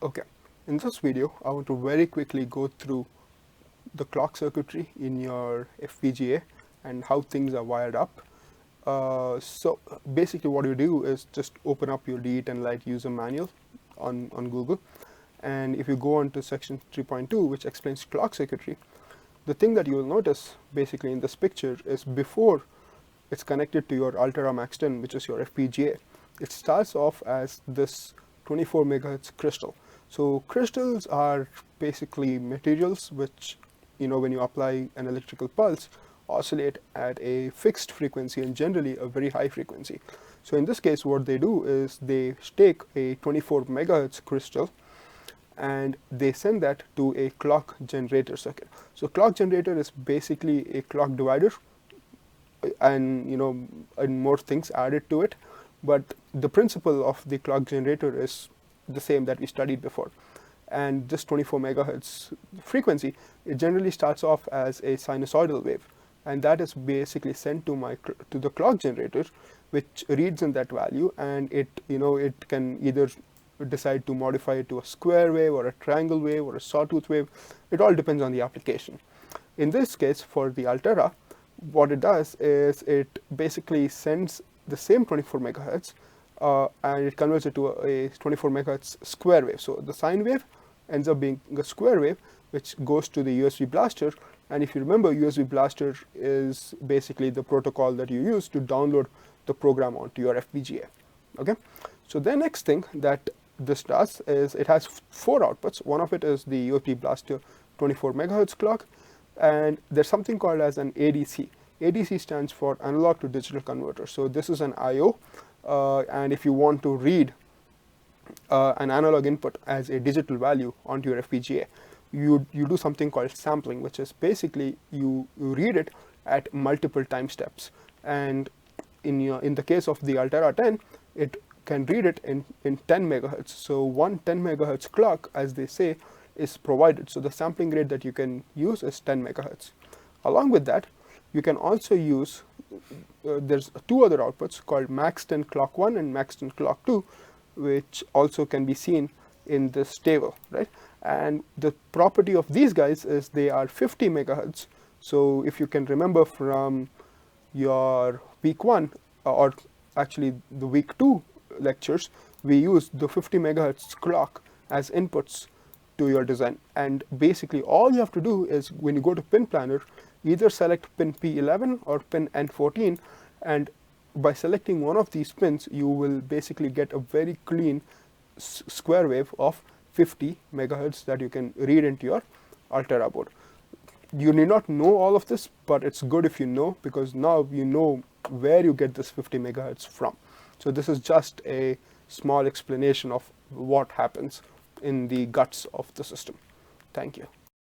Okay, in this video, I want to very quickly go through the clock circuitry in your FPGA and how things are wired up. So basically what you do is just open up your D10 user manual on Google, and if you go on to section 3.2, which explains clock circuitry, the thing that you will notice basically in this picture is before it's connected to your Altera Max 10, which is your FPGA, it starts off as this 24 megahertz crystal. So crystals are basically materials which, when you apply an electrical pulse, oscillate at a fixed frequency and generally a very high frequency. So in this case, what they do is they take a 24 megahertz crystal and they send that to a clock generator circuit. So clock generator is basically a clock divider, and and more things added to it, but the principle of the clock generator is the same that we studied before. And this 24 megahertz frequency, it generally starts off as a sinusoidal wave, and that is basically sent to the clock generator, which reads in that value, and it can either decide to modify it to a square wave or a triangle wave or a sawtooth wave. It all depends on the application. In this case, for the Altera, what it does is it basically sends the same 24 megahertz and it converts it to a 24 megahertz square wave. So the sine wave ends up being a square wave, which goes to the USB blaster. And if you remember, USB blaster is basically the protocol that you use to download the program onto your FPGA. Okay, so the next thing that this does is it has 4 outputs. One of it is the USB blaster 24 megahertz clock, and there's something called as an ADC. ADC stands for analog to digital converter. So this is an I/O, and if you want to read an analog input as a digital value onto your FPGA, you do something called sampling, which is basically you read it at multiple time steps. And in the case of the Altera 10, it can read it in 10 megahertz. So one 10 megahertz clock, as they say, is provided. So the sampling rate that you can use is 10 megahertz. Along with that, you can also use, there's 2 other outputs called max 10 clock 1 and max 10 clock 2, which also can be seen in this table, right? And the property of these guys is they are 50 megahertz. So if you can remember from your week 1, or actually the week 2 lectures, we used the 50 megahertz clock as inputs to your design. And basically all you have to do is, when you go to pin planner, either select pin P11 or pin N14, and by selecting one of these pins, you will basically get a very clean square wave of 50 megahertz that you can read into your Altera board. You need not know all of this, but it's good if you know, because now you know where you get this 50 megahertz from. So this is just a small explanation of what happens in the guts of the system. Thank you.